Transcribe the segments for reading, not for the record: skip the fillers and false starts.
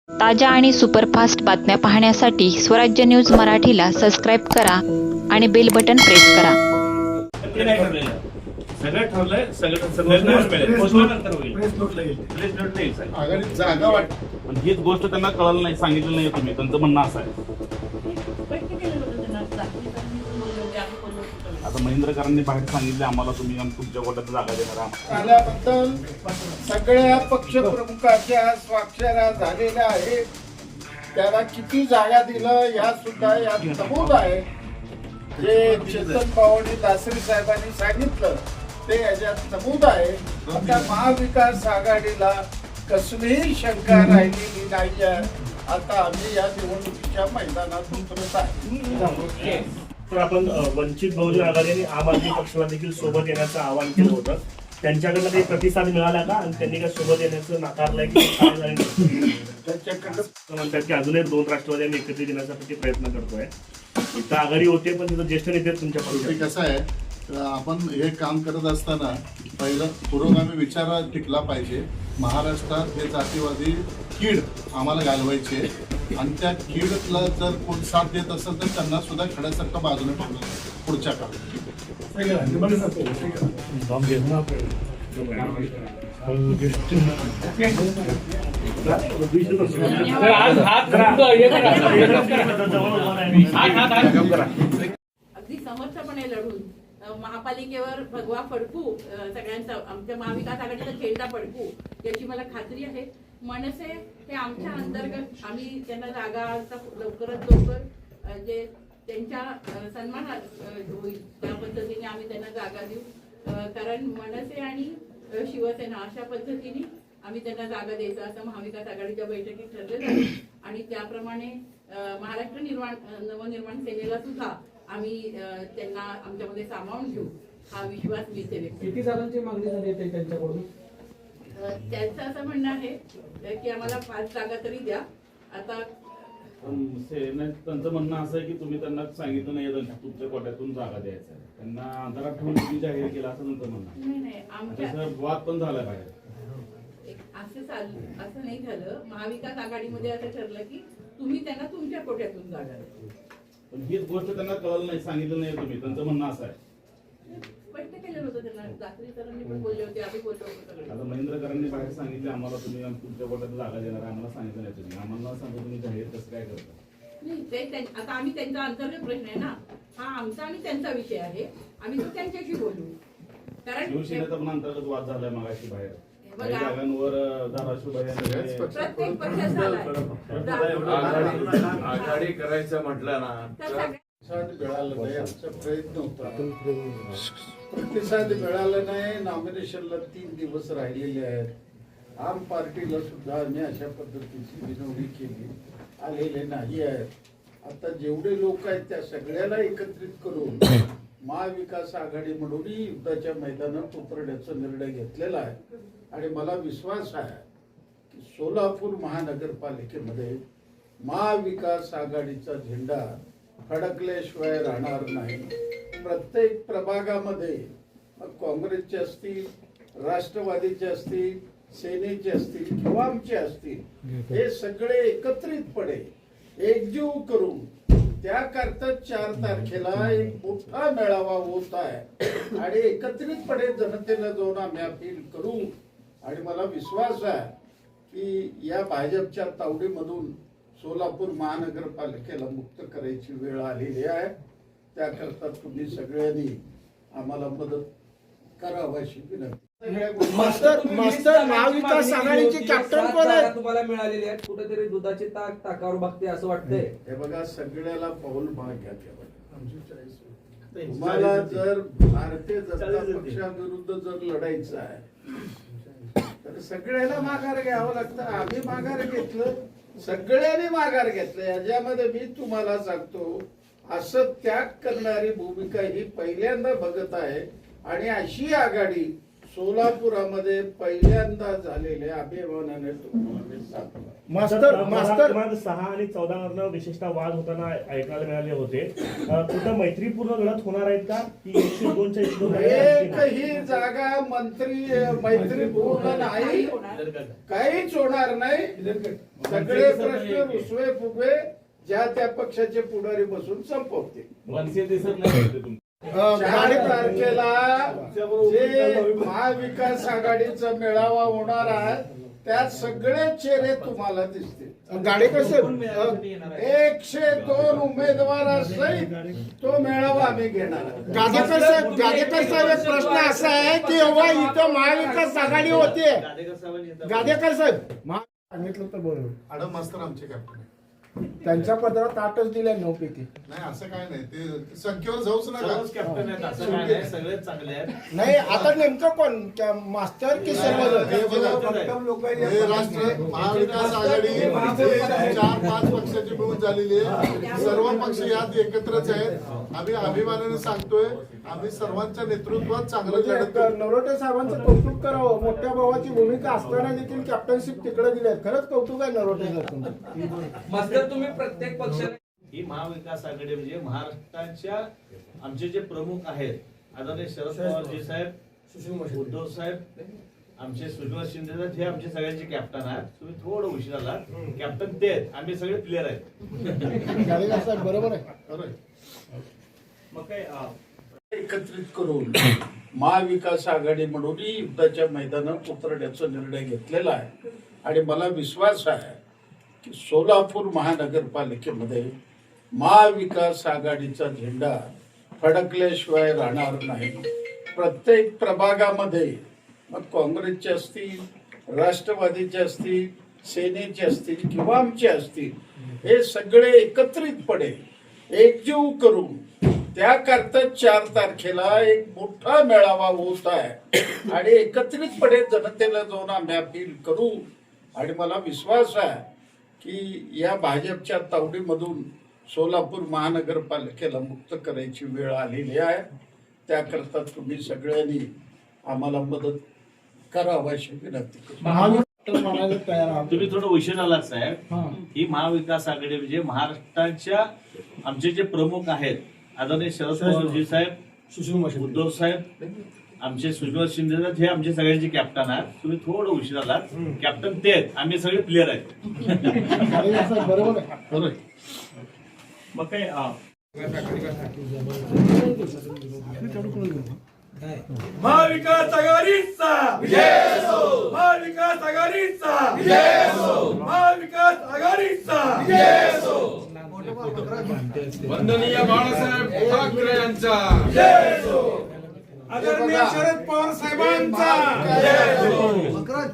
ताज्या आणि सुपरफास्ट बातम्या पाहण्यासाठी स्वराज्य न्यूज मराठीला सबस्क्राईब करा आणि बेल बटन प्रेस करा. ते नाही ठरलेलं. सगळं ठरलंय, सगळं पोस्टनंतर होईल. प्रेस नोटला येईल साहेब. आघाडीत जागा वाटत पण हीच गोष्ट त्यांना कळलं नाही, सांगितलं नाही तुम्ही. त्यांचं म्हणणं असं आहे. आता महेंद्रकरांनी बाहेर सांगितले आम्हाला, तुम्ही तुमच्या गोट्यात जागा देणार आहात. आल्याबद्दल सगळ्या पक्षप्रमुखाच्या स्वाक्षऱ्या झालेल्या आहेत. त्याला किती जागा दिलं या सुद्धा यात नमूद आहे. जे चेतन पवार दासरी साहेबांनी सांगितलं ते याच्यात नमूद आहे. आता महाविकास आघाडीला कसलीही शंका राहिलेली नाही आहे. आता आम्ही या निवडणुकीच्या मैदानात उतरत आहे. तर आपण वंचित बहुजन आघाडी आणि आम आदमी पक्षाला देखील सोबत येण्याचं आवाहन केलं होतं. त्यांच्याकडनं काही प्रतिसाद मिळाला का आणि त्यांनी काय सोबत येण्याचं नाकारलंय की काय झालं? त्यांच्याकडं म्हणतात की अजूनही 2 राष्ट्रवादी एकत्रित येण्यासाठी प्रयत्न करतोय. इथं आघाडी होते पण तिथं ज्येष्ठ नेते तुमच्या ते पक्षात. कसं आहे, आपण हे काम करत असताना पहिलं पुरोगामी विचार टिकला पाहिजे. महाराष्ट्रात हे जातीवादी कीड आम्हाला घालवायचे आणि त्या कीडला जर कोण साथ देत असेल तर त्यांना सुद्धा खड्यासारखं बाजूने ठेवलं पुढच्या काळात. अगदी समर्थपणे लढून महापालिकेवर भगवा फडकू, सगळ्यांचा आमच्या महाविकास आघाडीचा झेंडा फडकू याची मला खात्री आहे. मनसे हे आमच्या अंतर्गत आम्ही त्यांना जागा लवकरात लवकर जे त्यांच्या सन्मान होईल त्या पद्धतीने आम्ही त्यांना जागा देऊ. कारण मनसे आणि शिवसेना अशा पद्धतीने आम्ही त्यांना जागा द्यायचं असं महाविकास आघाडीच्या बैठकीत ठरलेलं आहे. आणि त्याप्रमाणे महाराष्ट्र नवनिर्माण सेनेला सुद्धा आम्ही त्यांना आमच्यामध्ये सामावून घेऊ हा विश्वास मी व्यक्त. किती जागांची मागणी झाली आहे त्यांच्याकडून? त्यांचं असं म्हणणं आहे की आम्हाला 5 जागा तरी द्या. आता त्यांचं म्हणणं असं आहे की तुम्ही त्यांना सांगितलं नाही तुमच्या कोट्यातून जागा द्यायचं आहे. त्यांना अंतरात ठेवून तुम्ही जाहीर केला असं त्यांचं म्हणणं आहे. नाही आमच्या वाद पण झाला बाहेर. असं नाही झालं. महाविकास आघाडीमध्ये असं ठरलं की तुम्ही त्यांना तुमच्या कोट्यातून जागा द्या. पण हीच गोष्ट त्यांना कळलं नाही, सांगितलं नाही तुम्ही. त्यांचं म्हणणं असं आहे. स्पष्ट केलं होतं त्यांना. दासरी सरांनी पण बोलले होते, आम्ही बोललो होतो सगळे. आता महेंद्रकरांनी बाहेर सांगितले आम्हाला, तुम्ही तुमच्या कोट्यात जागा देणार आहे. आम्हाला सांगितलं नाही तुम्ही. आम्हाला सांगतो तुम्ही जाहीर कसं काय करता? नाही ते आता आम्ही त्यांचा अंतर्गत प्रश्न आहे ना, हा आमचा आणि त्यांचा विषय आहे. आम्ही तो त्यांच्याशी बोलू. कारण शिवसेनेचा पण अंतर्गत वाद झालाय मागाशी बाहेर. काही बघा, जागांवर धाराशिव प्रत्येक पक्ष झालाय. आघाडी करायचं म्हटलं ना तर तर प्रतिसाद मिळाला नाही. आमचा प्रयत्न होता, प्रतिसाद मिळाला नाही. नॉमिनेशनला 3 दिवस राहिलेले आहेत. आम पार्टीला सुद्धा आम्ही अशा पद्धतीची विनवणी केली, आलेले नाही आहेत. आता जेवढे लोक आहेत त्या सगळ्याला एकत्रित करून महाविकास आघाडी म्हणून युद्धाच्या मैदानात उतरण्याचा निर्णय घेतलेला आहे. आणि मला विश्वास आहे की सोलापूर महानगरपालिकेमध्ये महाविकास आघाडीचा झेंडा फडकल्याशिवाय राहणार नाही. प्रत्येक प्रभागामध्ये मग काँग्रेसचे असतील, राष्ट्रवादीचे असतील, सेनेचे असतील किंवा आमचे असतील, हे सगळे एकत्रितपणे एकजीव करून त्याकरता 4 तारखेला एक मोठा मेळावा होत आहे. आणि एकत्रितपणे जनतेला जाऊन आम्ही अपील करू. आणि मला विश्वास आहे की या भाजपच्या तावडीमधून सोलापूर महानगरपालिकेला मुक्त करायची वेळ आलेली आहे. त्याकरता तुम्ही सगळ्यांनी आम्हाला मदत करावी अशी विनंती. मास्टर महाविकास आघाडीचे कॅप्टन कोण आहेत? तुम्हाला मिळालेली आहेत. कुठेतरी दुधाची ताकावर बघते असं वाटतंय. हे बघा, सगळ्याला पाऊल भाग घ्या. तुम्हाला जर भारतीय जनता पक्षाविरुद्ध जर लढायचं आहे तर सगळ्याला माघार घ्यावं लागतं. आम्ही माघार घेतलं, सगळ्यांनी माघार घेतलं. याच्यामध्ये मी तुम्हाला सांगतो, असं त्याग करणारी भूमिका ही पहिल्यांदा बघत आहे. आणि अशी आघाडी सोलापुरामध्ये पहिल्यांदा झालेल्या अभिमानाने मास्तर 6 आणि 14 मधनं विशेषतः वाद होताना ऐकायला मिळाले होते. कुठं मैत्रीपूर्ण लढत होणार आहेत का? की 102च्या 102 एकही जागा मंत्री मैत्रीपूर्ण नाही, काहीच होणार नाही. सगळे प्रश्न रुसवे फुगवे ज्या त्या पक्षाचे पुढारी बसून संपवते. मनसे दिसत नाही 4 तारखेला जे महाविकास आघाडीचा मेळावा होणार आहे त्यात सगळे चेहरे तुम्हाला दिसतील. गाडेकर साहेब 102 उमेदवारासहित तो मेळावा आम्ही घेणार आहोत. गाडेकर साहेब एक प्रश्न असा आहे की जेव्हा इथं महाविकास आघाडी होते गाडेकर साहेब सांगितलं तर बरोबर आडम मास्तर आमचे कॅप्टन आहे. त्यांच्या पदरात 8च दिल्या 9 पैकी. नाही असं काय नाही, ते संख्येवर जाऊच नका. कॅप्टन आहेत असं काय नाही, सगळेच चांगले आहेत. नाही आता नेमकं कोण त्या मास्तर की सर्वजण? हे राष्ट्र महाविकास आघाडी 4-5 पक्षाची मिळून झालेली आहे. सर्व पक्ष यात एकत्रच आहेत. आम्ही अभिमानाने सांगतोय, आम्ही सर्वांच्या नेतृत्वात चांगलं लढत. नरोटे साहेबांचं कौतुक करावं. मोठ्या भावाची भूमिका असताना देखील कॅप्टनशिप तिकडे दिली आहे. खरंच कौतुक आहे नरोटे साहेब. मास्तर तुम्ही प्रत्येक पक्षाने ही महाविकास आघाडी म्हणजे महाराष्ट्राच्या आमचे जे प्रमुख आहेत आदरणीय शरद पवारजी साहेब, उद्धव साहेब, आमचे सुजय शिंदे साहेब, हे आमचे सगळ्यांचे कॅप्टन आहेत. तुम्ही थोडं उशीर आलात. कॅप्टन ते आहेत, आम्ही सगळे प्लेअर आहेत. गाडेकर साहेब बरोबर आहे. खरंय. मग काय एकत्रित करून महाविकास आघाडी म्हणून युद्धाच्या मैदानात उतरण्याचा निर्णय घेतलेला आहे. आणि मला विश्वास आहे की सोलापूर महानगरपालिकेमध्ये महाविकास आघाडीचा झेंडा फडकल्याशिवाय राहणार नाही. प्रत्येक प्रभागामध्ये मग काँग्रेसचे असतील, राष्ट्रवादीचे असतील, सेनेचे असतील किंवा आमचे असतील, हे सगळे एकत्रितपणे एकजीव करून त्याकरता 4 तारखेला एक मोठा मेळावा होत आहे. आणि एकत्रितपणे जनतेला जाऊन आम्ही अपील करू. आणि मला विश्वास आहे की या भाजपच्या तावडीमधून सोलापूर महानगरपालिकेला मुक्त करायची वेळ आलेली आहे. त्याकरता तुम्ही सगळ्यांनी आम्हाला मदत करावं अशी विनंती करतो. तुम्ही थोडं उशीर आलात साहेब. ही महाविकास आघाडी म्हणजे महाराष्ट्राच्या आमचे जे प्रमुख आहेत आदरणीय शरद पवारजी साहेब, उद्धव साहेब, आमचे सुजय शिंदे साहेब, हे आमचे सगळ्यांचे कॅप्टन आहेत. तुम्ही थोडं उशीर आलात. कॅप्टन ते आहेत, आम्ही सगळे प्लेअर आहेत. बरोबर आहे. खरंय. मग काय महाविकास आघाडीचा महाविकास आघाडीचा महाविकास आघाडीचा वंदनीय बाळासाहेब ठाकरे यांचा आदरणीय शरद पवार साहेबांचा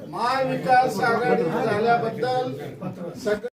महाविकास आघाडी झाल्याबद्दल सगळं